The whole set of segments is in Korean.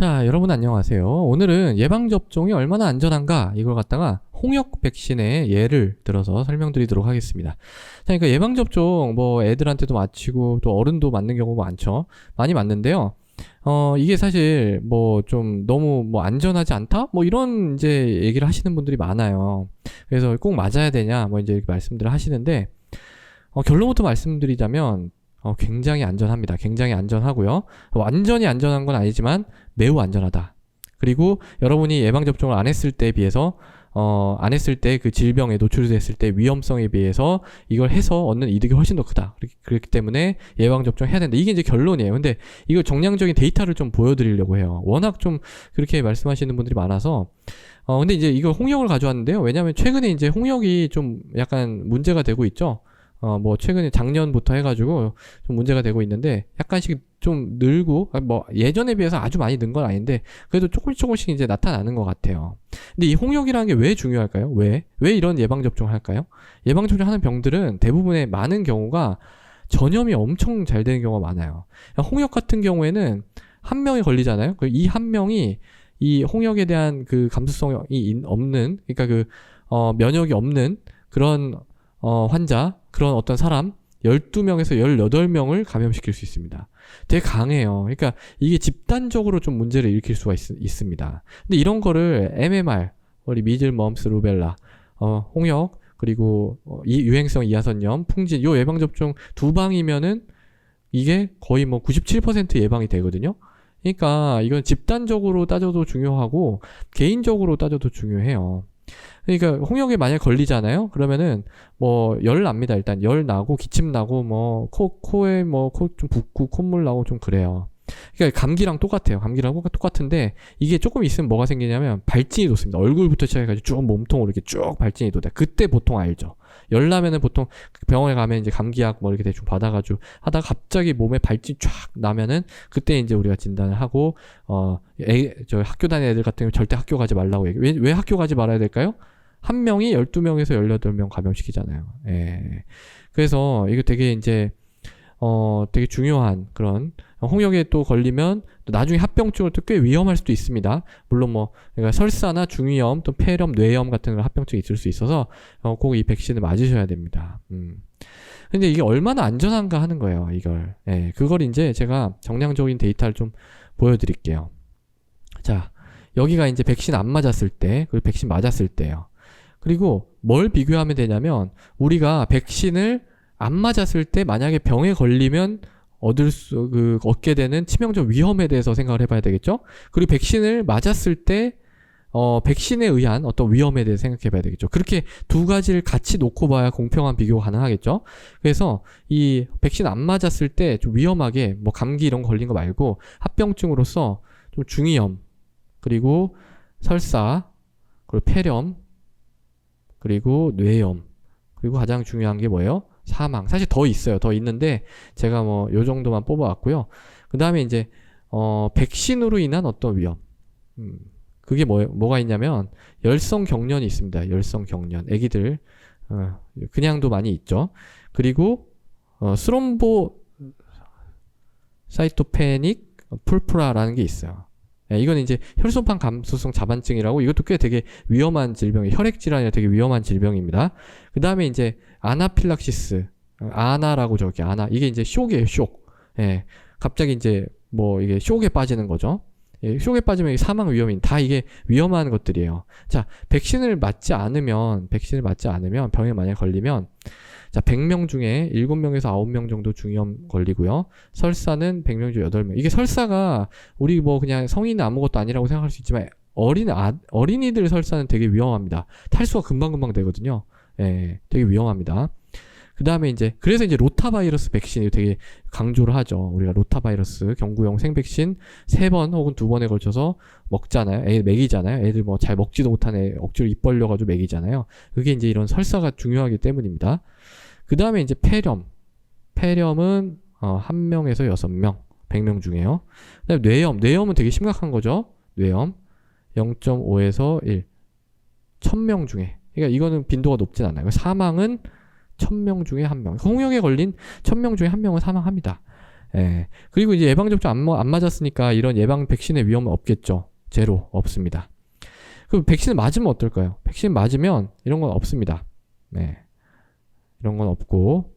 자, 여러분 안녕하세요. 오늘은 예방접종이 얼마나 안전한가 이걸 갖다가 홍역 백신의 예를 들어서 설명드리도록 하겠습니다. 자, 그러니까 예방접종 뭐 애들한테도 맞히고 또 어른도 맞는 경우가 많죠. 많이 맞는데요. 이게 사실 뭐 좀 너무 뭐 안전하지 않다? 뭐 이런 이제 얘기를 하시는 분들이 많아요. 그래서 꼭 맞아야 되냐? 뭐 이제 이렇게 말씀들을 하시는데 결론부터 말씀드리자면 굉장히 안전합니다. 굉장히 안전하고요. 완전히 안전한 건 아니지만 매우 안전하다. 그리고 여러분이 예방접종을 안 했을 때에 비해서 안 했을 때 그 질병에 노출됐을 때 위험성에 비해서 이걸 해서 얻는 이득이 훨씬 더 크다. 그렇기 때문에 예방접종 해야 된다. 이게 이제 결론이에요. 근데 이거 정량적인 데이터를 좀 보여드리려고 해요. 워낙 좀 그렇게 말씀하시는 분들이 많아서 근데 이제 이거 홍역을 가져왔는데요. 왜냐하면 최근에 이제 홍역이 좀 약간 문제가 되고 있죠. 뭐 최근에 작년부터 해가지고 좀 문제가 되고 있는데 약간씩 좀 늘고 뭐 예전에 비해서 아주 많이 는 건 아닌데 그래도 조금씩 이제 나타나는 것 같아요. 근데 이 홍역이라는 게 왜 중요할까요? 왜 이런 예방접종을 할까요? 예방접종 하는 병들은 대부분의 많은 경우가 전염이 엄청 잘 되는 경우가 많아요. 홍역 같은 경우에는 한 명이 걸리잖아요. 이 한 명이 이 홍역에 대한 그 감수성이 없는, 그러니까 그 면역이 없는 그런 환자, 그런 어떤 사람 12명에서 18명을 감염시킬 수 있습니다. 되게 강해요. 그러니까 이게 집단적으로 좀 문제를 일으킬 수가 있습니다. 근데 이런 거를 MMR, 우리 미즐, 멈스, 루벨라, 홍역, 그리고 유행성 이하선염, 풍진, 요 예방접종 두 방이면은 이게 거의 뭐 97% 예방이 되거든요. 그러니까 이건 집단적으로 따져도 중요하고 개인적으로 따져도 중요해요. 그러니까 홍역에 만약 걸리잖아요. 그러면은 뭐 열 납니다. 일단 열 나고 기침 나고 뭐 코에 뭐 코 좀 붓고 콧물 나고 좀 그래요. 그러니까 감기랑 똑같아요. 감기랑 똑같은데 이게 조금 있으면 뭐가 생기냐면 발진이 돋습니다. 얼굴부터 시작해가지고 쭉 몸통으로 이렇게 쭉 발진이 돋아요. 그때 보통 알죠. 열 나면은 보통 병원에 가면 이제 감기약 뭐 이렇게 대충 받아가지고 하다가 갑자기 몸에 발진 쫙 나면은 그때 이제 우리가 진단을 하고 저 학교 다니는 애들 같은 경우 절대 학교 가지 말라고 얘기해요. 왜 학교 가지 말아야 될까요? 한 명이 12명에서 18명 감염시키잖아요. 예. 그래서 이거 되게 이제 되게 중요한 그런 홍역에 또 걸리면 또 나중에 합병증으로 또 꽤 위험할 수도 있습니다. 물론 뭐 그러니까 설사나 중이염 또 폐렴, 뇌염 같은 그런 합병증이 있을 수 있어서 꼭 이 백신을 맞으셔야 됩니다. 근데 이게 얼마나 안전한가 하는 거예요, 이걸. 예. 그걸 이제 제가 정량적인 데이터를 좀 보여드릴게요. 자, 여기가 이제 백신 안 맞았을 때, 그리고 백신 맞았을 때예요. 그리고 뭘 비교하면 되냐면 우리가 백신을 안 맞았을 때 만약에 병에 걸리면 얻게 되는 치명적 위험에 대해서 생각을 해봐야 되겠죠? 그리고 백신을 맞았을 때 백신에 의한 어떤 위험에 대해서 생각해봐야 되겠죠. 그렇게 두 가지를 같이 놓고 봐야 공평한 비교가 가능하겠죠. 그래서 이 백신 안 맞았을 때 좀 위험하게 뭐 감기 이런 거 걸린 거 말고 합병증으로서 좀 중이염, 그리고 설사, 그리고 폐렴, 그리고 뇌염, 그리고 가장 중요한 게 뭐예요? 사망. 사실 더 있어요. 더 있는데 제가 뭐 요 정도만 뽑아왔고요. 그 다음에 이제 백신으로 인한 어떤 위험. 그게 뭐가 있냐면 열성 경련이 있습니다. 열성 경련. 애기들 그냥도 많이 있죠. 그리고 스롬보사이토페닉 풀프라라는 게 있어요. 이건 이제 혈소판 감소성 자반증이라고, 이것도 꽤 되게 위험한 질병이에요. 혈액질환이 되게 위험한 질병입니다. 그 다음에 이제 아나필락시스, 아나라고 저기 아나, 이게 이제 쇼크예요, 쇼크. 예, 갑자기 이제 뭐 이게 쇼크에 빠지는 거죠. 예, 쇼크에 빠지면 사망 위험이, 다 이게 위험한 것들이에요. 자, 백신을 맞지 않으면 병에 만약 걸리면, 자, 100명 중에 7명에서 9명 정도 중이염 걸리고요. 설사는 100명 중 8명. 이게 설사가 우리 뭐 그냥 성인은 아무것도 아니라고 생각할 수 있지만 어린이들 설사는 되게 위험합니다. 탈수가 금방금방 되거든요. 예, 되게 위험합니다. 그 다음에 이제 그래서 이제 로타바이러스 백신이 되게 강조를 하죠. 우리가 로타바이러스 경구용 생백신 3번 혹은 2번에 걸쳐서 먹잖아요. 애들 먹이잖아요. 애들 뭐 잘 먹지도 못한 애 억지로 입 벌려가지고 먹이잖아요. 그게 이제 이런 설사가 중요하기 때문입니다. 그 다음에 이제 폐렴은 1명에서 6명, 100명 중에요. 그 다음에 뇌염은 되게 심각한 거죠. 뇌염 0.5에서 1, 1000명 중에. 그러니까 이거는 빈도가 높진 않아요. 사망은 1000명 중에 1명. 홍역에 걸린 1000명 중에 1명은 사망합니다. 예. 그리고 이제 예방접종 안 맞았으니까 이런 예방 백신의 위험은 없겠죠. 제로, 없습니다. 그럼 백신을 맞으면 어떨까요? 백신 맞으면 이런 건 없습니다. 네. 이런 건 없고,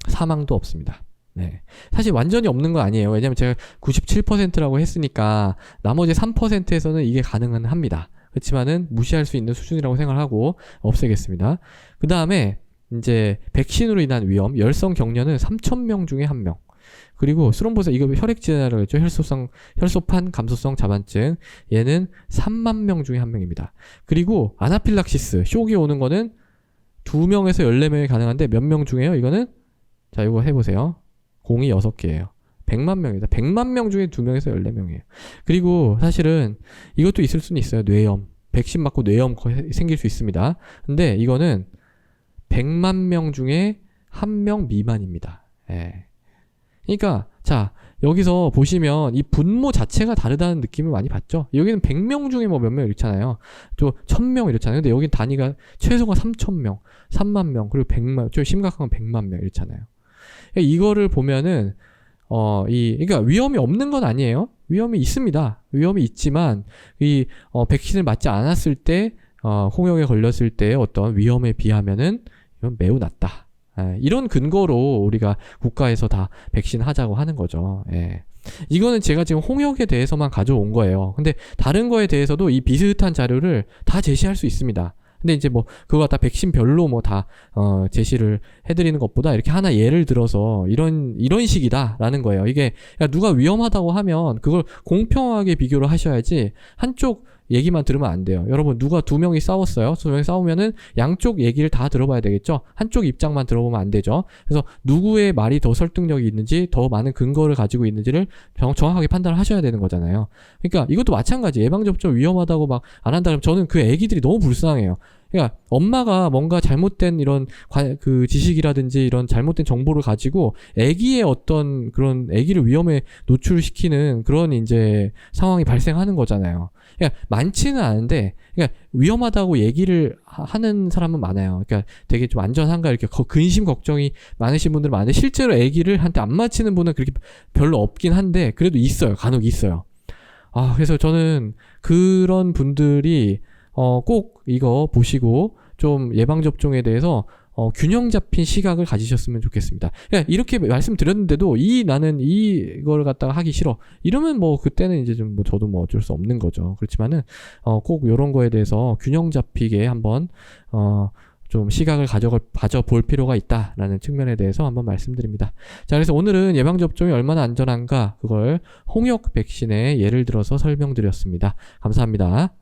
사망도 없습니다. 네. 사실 완전히 없는 건 아니에요. 왜냐면 제가 97%라고 했으니까 나머지 3%에서는 이게 가능은 합니다. 그렇지만은 무시할 수 있는 수준이라고 생각하고 없애겠습니다. 그 다음에 이제 백신으로 인한 위험, 열성 경련은 3,000명 중에 1명. 그리고 스롬보사 이거 혈액 질환이라고 했죠. 혈소판 감소성 자반증. 얘는 3만 명 중에 1명입니다. 그리고 아나필락시스, 쇼기 오는 거는 2명에서 14명이 가능한데 몇 명 중에요? 이거는 자, 이거 해보세요. 공이 6개예요. 100만 명이다. 100만 명 중에 2명에서 14명이에요. 그리고 사실은 이것도 있을 수는 있어요. 뇌염. 백신 맞고 뇌염 생길 수 있습니다. 근데 이거는 100만 명 중에 1명 미만입니다. 예. 그러니까 자, 여기서 보시면 이 분모 자체가 다르다는 느낌을 많이 받죠. 여기는 100명 중에 뭐 몇 명 이렇잖아요. 또 1000명 이렇잖아요. 근데 여긴 단위가 최소가 3000명, 3만 명, 그리고 100만, 좀 심각한 건 100만 명 이렇잖아요. 이거를 보면은 그러니까 위험이 없는 건 아니에요. 위험이 있습니다. 위험이 있지만 백신을 맞지 않았을 때 홍역에 걸렸을 때 어떤 위험에 비하면은 이건 매우 낮다. 예, 이런 근거로 우리가 국가에서 다 백신 하자고 하는 거죠. 예. 이거는 제가 지금 홍역에 대해서만 가져온 거예요. 근데 다른 거에 대해서도 이 비슷한 자료를 다 제시할 수 있습니다. 근데 이제 뭐 그거 갖다 백신별로 뭐 다 제시를 해드리는 것보다 이렇게 하나 예를 들어서 이런 식이다라는 거예요. 이게 누가 위험하다고 하면 그걸 공평하게 비교를 하셔야지 한쪽 얘기만 들으면 안 돼요. 여러분 누가 2명이 싸웠어요. 2명이 싸우면은 양쪽 얘기를 다 들어봐야 되겠죠. 한쪽 입장만 들어보면 안 되죠. 그래서 누구의 말이 더 설득력이 있는지 더 많은 근거를 가지고 있는지를 정확하게 판단을 하셔야 되는 거잖아요. 그러니까 이것도 마찬가지. 예방접종 위험하다고 막 안 한다 그러면 저는 그 애기들이 너무 불쌍해요. 그러니까 엄마가 뭔가 잘못된 이런 그 지식이라든지 이런 잘못된 정보를 가지고 애기의 어떤 그런 애기를 위험에 노출시키는 그런 이제 상황이 발생하는 거잖아요. 그러니까 많지는 않은데, 그러니까 위험하다고 얘기를 하는 사람은 많아요. 그러니까 되게 좀 안전한가 이렇게 근심 걱정이 많으신 분들 많은데 실제로 애기를 한테 안 맞히는 분은 그렇게 별로 없긴 한데 그래도 있어요. 간혹 있어요. 그래서 저는 그런 분들이 꼭 이거 보시고 좀 예방접종에 대해서 균형 잡힌 시각을 가지셨으면 좋겠습니다. 그러니까 이렇게 말씀드렸는데도 나는 이걸 갖다가 하기 싫어. 이러면 뭐 그때는 이제 좀 뭐 저도 뭐 어쩔 수 없는 거죠. 그렇지만은 꼭 이런 거에 대해서 균형 잡히게 한번 좀 시각을 가져볼 필요가 있다라는 측면에 대해서 한번 말씀드립니다. 자, 그래서 오늘은 예방접종이 얼마나 안전한가 그걸 홍역 백신의 예를 들어서 설명드렸습니다. 감사합니다.